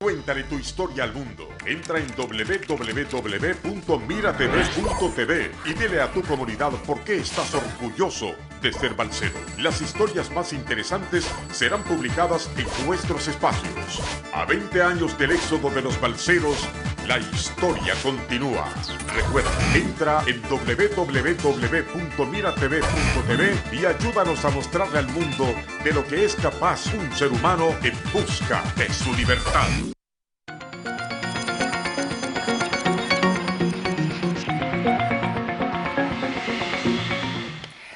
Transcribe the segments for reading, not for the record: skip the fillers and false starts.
Cuéntale tu historia al mundo. Entra en www.miratv.tv y dile a tu comunidad por qué estás orgulloso de ser balsero. Las historias más interesantes serán publicadas en nuestros espacios. A 20 años del éxodo de los balseros, la historia continúa. Recuerda, entra en www.miratv.tv y ayúdanos a mostrarle al mundo de lo que es capaz un ser humano en busca de su libertad.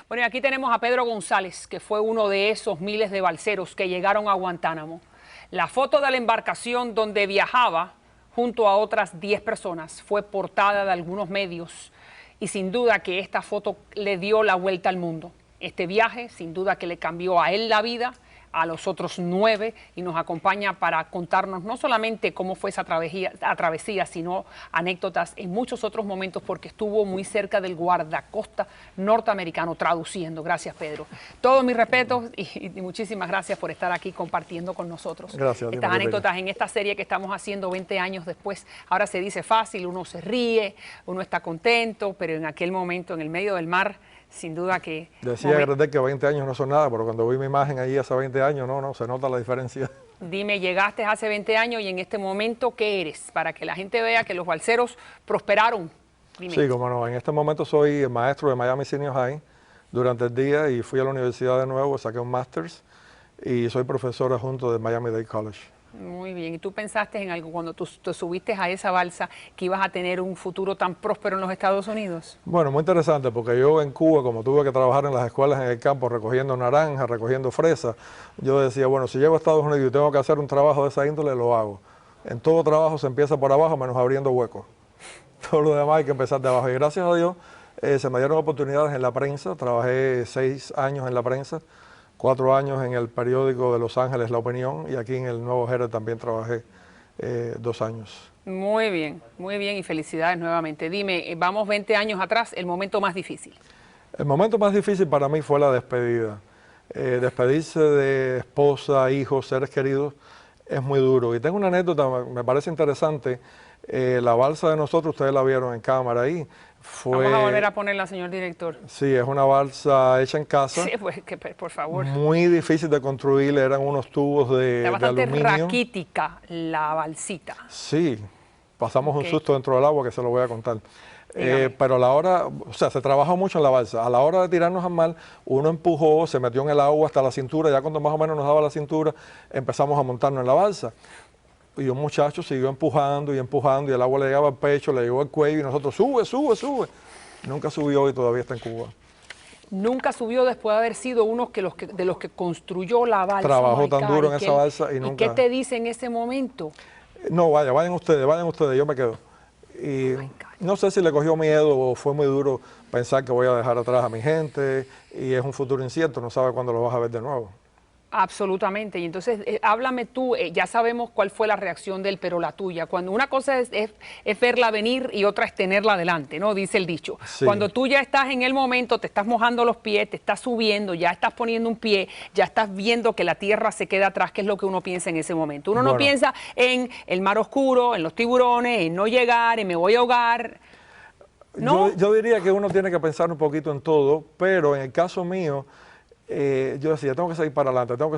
Bueno, y aquí tenemos a Pedro González, que fue uno de esos miles de balseros que llegaron a Guantánamo. La foto de la embarcación donde viajaba junto a otras 10 personas fue portada de algunos medios y sin duda que esta foto le dio la vuelta al mundo. Este viaje sin duda que le cambió a él la vida, a los otros 9, y nos acompaña para contarnos no solamente cómo fue esa travesía, sino anécdotas en muchos otros momentos, porque estuvo muy cerca del guardacosta norteamericano traduciendo. Gracias, Pedro. Todos mis respetos y muchísimas gracias por estar aquí compartiendo con nosotros. Gracias. Estas anécdotas en esta serie que estamos haciendo 20 años después. Ahora se dice fácil, uno se ríe, uno está contento, pero en aquel momento, en el medio del mar, sin duda que... Decía Gardel que 20 años no son nada, pero cuando vi mi imagen ahí hace 20 años, no, se nota la diferencia. Dime, llegaste hace 20 años y en este momento, ¿qué eres? Para que la gente vea que los balseros prosperaron. Dime. Sí, como no, en este momento soy el maestro de Miami Senior High durante el día y fui a la universidad de nuevo, saqué un Masters y soy profesor adjunto de Miami-Dade College. Muy bien. ¿Y tú pensaste en algo cuando tú te subiste a esa balsa que ibas a tener un futuro tan próspero en los Estados Unidos? Bueno, muy interesante porque yo en Cuba, como tuve que trabajar en las escuelas en el campo recogiendo naranjas, recogiendo fresas, yo decía, bueno, si llego a Estados Unidos y tengo que hacer un trabajo de esa índole, lo hago. En todo trabajo se empieza por abajo, menos abriendo huecos. Todo lo demás hay que empezar de abajo. Y gracias a Dios se me dieron oportunidades en la prensa. Trabajé 6 años en la prensa. 4 años en el periódico de Los Ángeles, La Opinión, y aquí en el Nuevo Herald también trabajé 2 años. Muy bien y felicidades nuevamente. Dime, vamos 20 años atrás, el momento más difícil. El momento más difícil para mí fue la despedida. Despedirse de esposa, hijos, seres queridos es muy duro. Y tengo una anécdota, me parece interesante. La balsa de nosotros, ustedes la vieron en cámara ahí. Vamos a volver a ponerla, señor director. Sí, es una balsa hecha en casa. Sí, pues, por favor. Muy difícil de construir, eran unos tubos de aluminio. Está bastante raquítica la balsita. Sí, pasamos un susto dentro del agua que se lo voy a contar. Pero a la hora, o sea, se trabajó mucho en la balsa. A la hora de tirarnos al mar, uno empujó, se metió en el agua hasta la cintura. Ya cuando más o menos nos daba la cintura, empezamos a montarnos en la balsa. Y un muchacho siguió empujando y empujando y el agua le llegaba al pecho, le llegó al cuello y nosotros, sube. Nunca subió y todavía está en Cuba. Nunca subió después de haber sido uno de los que construyó la balsa. Trabajó tan duro en esa balsa y nunca... ¿Y qué te dice en ese momento? No, vayan ustedes, yo me quedo. Y no sé si le cogió miedo o fue muy duro pensar que voy a dejar atrás a mi gente y es un futuro incierto, no sabe cuándo lo vas a ver de nuevo. Absolutamente. Y entonces, háblame tú, ya sabemos cuál fue la reacción de él, pero la tuya. Cuando una cosa es verla venir y otra es tenerla adelante, ¿no? Dice el dicho. Sí. Cuando tú ya estás en el momento, te estás mojando los pies, te estás subiendo, ya estás poniendo un pie, ya estás viendo que la tierra se queda atrás, ¿qué es lo que uno piensa en ese momento? Uno no piensa en el mar oscuro, en los tiburones, en no llegar, en me voy a ahogar. ¿No? Yo diría que uno tiene que pensar un poquito en todo, pero en el caso mío, yo decía, tengo que seguir para adelante. Yo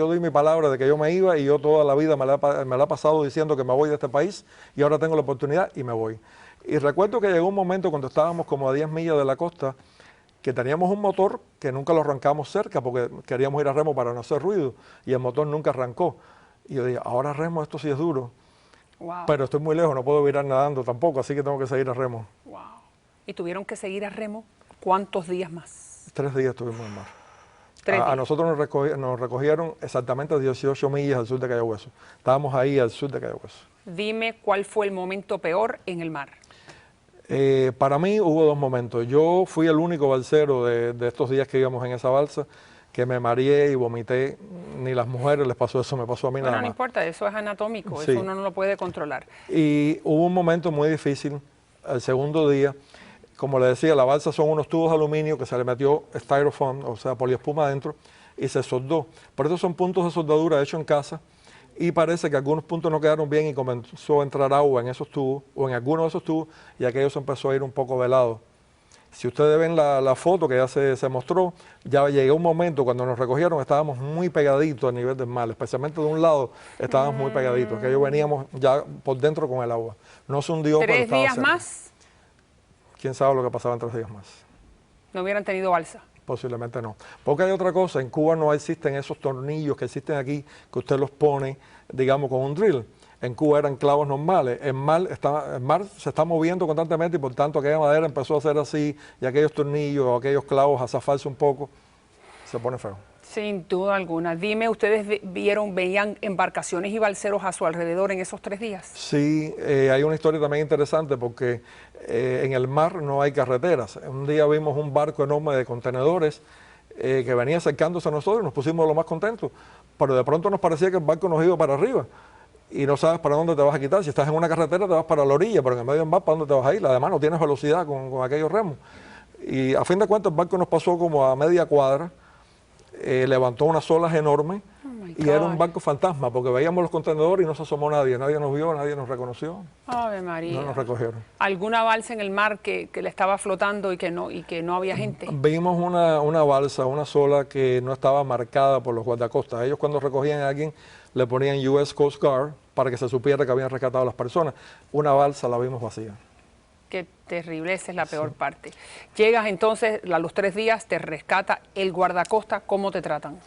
doy mi palabra de que yo me iba y yo toda la vida me la he pasado diciendo que me voy de este país y ahora tengo la oportunidad y me voy. Y recuerdo que llegó un momento cuando estábamos como a 10 millas de la costa que teníamos un motor que nunca lo arrancamos cerca porque queríamos ir a remo para no hacer ruido y el motor nunca arrancó. Y yo dije, ahora remo, esto sí es duro. Wow. Pero estoy muy lejos, no puedo virar nadando tampoco, así que tengo que seguir a remo. Wow. ¿Y tuvieron que seguir a remo cuántos días más? 3 días estuvimos en mar. A nosotros nos recogieron exactamente a 18 millas al sur de Cayo Hueso. Estábamos ahí al sur de Cayo Hueso. Dime cuál fue el momento peor en el mar. Para mí hubo 2 momentos. Yo fui el único balsero de estos días que íbamos en esa balsa que me mareé y vomité. Ni las mujeres les pasó eso, me pasó a mí nada más. No importa, eso es anatómico, sí. Eso uno no lo puede controlar. Y hubo un momento muy difícil, el segundo día. Como le decía, la balsa son unos tubos de aluminio que se le metió styrofoam, o sea, poliespuma adentro, y se soldó. Por eso son puntos de soldadura hechos en casa. y parece que algunos puntos no quedaron bien y comenzó a entrar agua en esos tubos o en algunos de esos tubos y aquello se empezó a ir un poco velado. Si ustedes ven la foto que ya se mostró, ya llegó un momento cuando nos recogieron, estábamos muy pegaditos a nivel del mar, especialmente de un lado estábamos muy pegaditos, que ellos veníamos ya por dentro con el agua. No se hundió, pero estaba ¿3 días cerca. más? ¿Quién sabe lo que pasaba en 3 días más? No hubieran tenido balsa. Posiblemente no. Porque hay otra cosa, en Cuba no existen esos tornillos que existen aquí, que usted los pone, digamos, con un drill. En Cuba eran clavos normales. El mar se está moviendo constantemente y por tanto aquella madera empezó a hacer así y aquellos tornillos o aquellos clavos a zafarse un poco, se pone feo. Sin duda alguna. Dime, ¿ustedes veían embarcaciones y balseros a su alrededor en esos 3 días? Sí, hay una historia también interesante porque en el mar no hay carreteras. Un día vimos un barco enorme de contenedores que venía acercándose a nosotros y nos pusimos lo más contentos, pero de pronto nos parecía que el barco nos iba para arriba y no sabes para dónde te vas a quitar. Si estás en una carretera te vas para la orilla, pero en el medio del mar, ¿para dónde te vas a ir? Además no tienes velocidad con aquellos remos. Y a fin de cuentas el barco nos pasó como a media cuadra, levantó unas olas enormes y era un barco fantasma porque veíamos los contenedores y no se asomó nadie nos vio, nadie nos reconoció. Ave María. No nos recogieron. ¿Alguna balsa en el mar que le estaba flotando y que no había gente? Vimos una balsa, una sola que no estaba marcada por los guardacostas. Ellos cuando recogían a alguien le ponían US Coast Guard para que se supiera que habían rescatado a las personas. Una balsa la vimos vacía. Qué terrible, esa es la peor parte. Llegas entonces a los 3 días, te rescata el guardacosta, ¿cómo te tratan?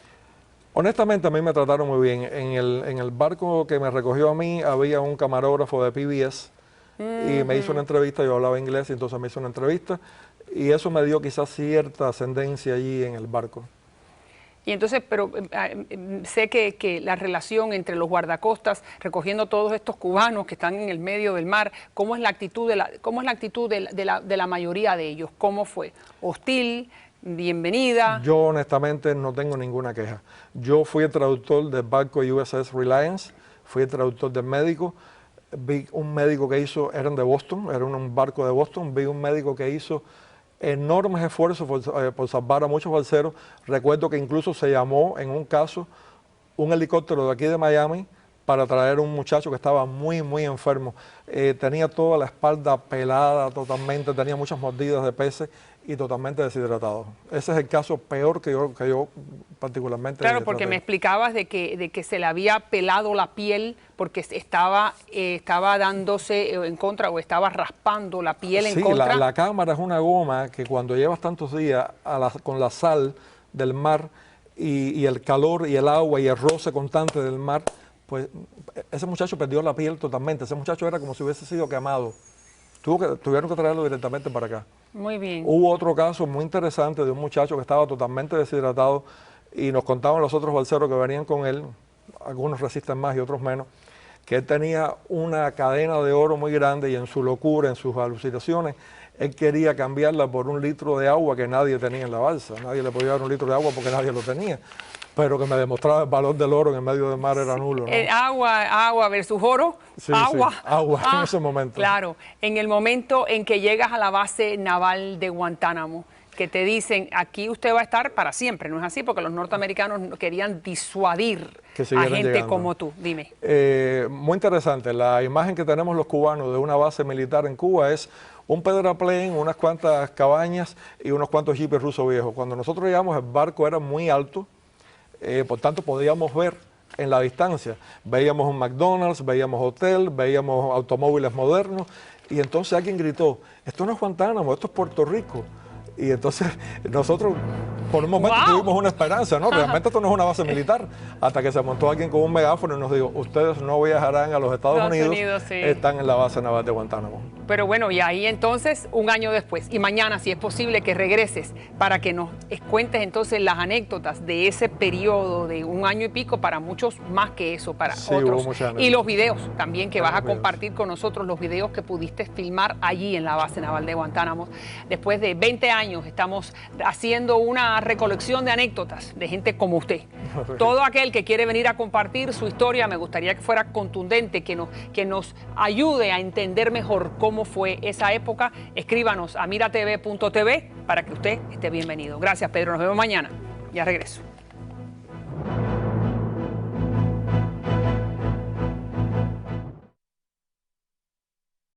Honestamente a mí me trataron muy bien. En el barco que me recogió a mí había un camarógrafo de PBS y me hizo una entrevista, yo hablaba inglés y entonces me hizo una entrevista y eso me dio quizás cierta ascendencia allí en el barco. Y entonces, pero sé que la relación entre los guardacostas, recogiendo todos estos cubanos que están en el medio del mar, ¿cómo es la actitud de la mayoría de ellos? ¿Cómo fue? ¿Hostil? ¿Bienvenida? Yo honestamente no tengo ninguna queja. Yo fui el traductor del barco USS Reliance, fui el traductor del médico, vi un médico que hizo, eran de Boston, era un barco de Boston, vi un médico que hizo enormes esfuerzos por salvar a muchos balseros. Recuerdo que incluso se llamó en un caso un helicóptero de aquí de Miami para traer a un muchacho que estaba muy enfermo. Tenía toda la espalda pelada totalmente, tenía muchas mordidas de peces y totalmente deshidratado. Ese es el caso peor que yo particularmente Claro, porque traté. me explicabas de que se le había pelado la piel porque estaba dándose en contra o estaba raspando la piel en contra. Sí, la cámara es una goma que cuando llevas tantos días con la sal del mar y el calor y el agua y el roce constante del mar, pues ese muchacho perdió la piel totalmente. Ese muchacho era como si hubiese sido quemado. Tuvieron que traerlo directamente para acá. Muy bien. Hubo otro caso muy interesante de un muchacho que estaba totalmente deshidratado y nos contaban los otros balseros que venían con él, algunos resisten más y otros menos, que él tenía una cadena de oro muy grande y en su locura, en sus alucinaciones, él quería cambiarla por 1 litro de agua que nadie tenía en la balsa. Nadie le podía dar 1 litro de agua porque nadie lo tenía. Pero que me demostraba el valor del oro en el medio del mar era nulo, ¿no? Agua versus oro. Sí, agua. sí, agua en ese momento. Claro, en el momento en que llegas a la base naval de Guantánamo, que te dicen, aquí usted va a estar para siempre, ¿no es así? Porque los norteamericanos querían disuadir a gente llegando. como tú. Dime. Muy interesante. La imagen que tenemos los cubanos de una base militar en Cuba es un pedraplén, unas cuantas cabañas y unos cuantos jeeps rusos viejos. Cuando nosotros llegamos, el barco era muy alto, por tanto podíamos ver en la distancia. Veíamos un McDonald's, veíamos hotel, veíamos automóviles modernos y entonces alguien gritó, esto no es Guantánamo, esto es Puerto Rico. Y entonces nosotros por un momento tuvimos una esperanza, ¿no? Realmente esto no es una base militar, hasta que se montó alguien con un megáfono y nos dijo, ustedes no viajarán a los Estados Unidos, sí. Están en la base naval de Guantánamo. Pero bueno, y ahí entonces, un año después, y mañana, si es posible, que regreses para que nos cuentes entonces las anécdotas de ese periodo de 1 año y pico, para muchos más que eso, para otros. Y los videos también que vas a compartir con nosotros, los videos que pudiste filmar allí en la base naval de Guantánamo. Después de 20 años estamos haciendo una recolección de anécdotas de gente como usted. Todo aquel que quiere venir a compartir su historia, me gustaría que fuera contundente, que nos ayude a entender mejor cómo fue esa época. Escríbanos a miratv.tv para que usted esté bienvenido. Gracias, Pedro. Nos vemos mañana. Ya regreso.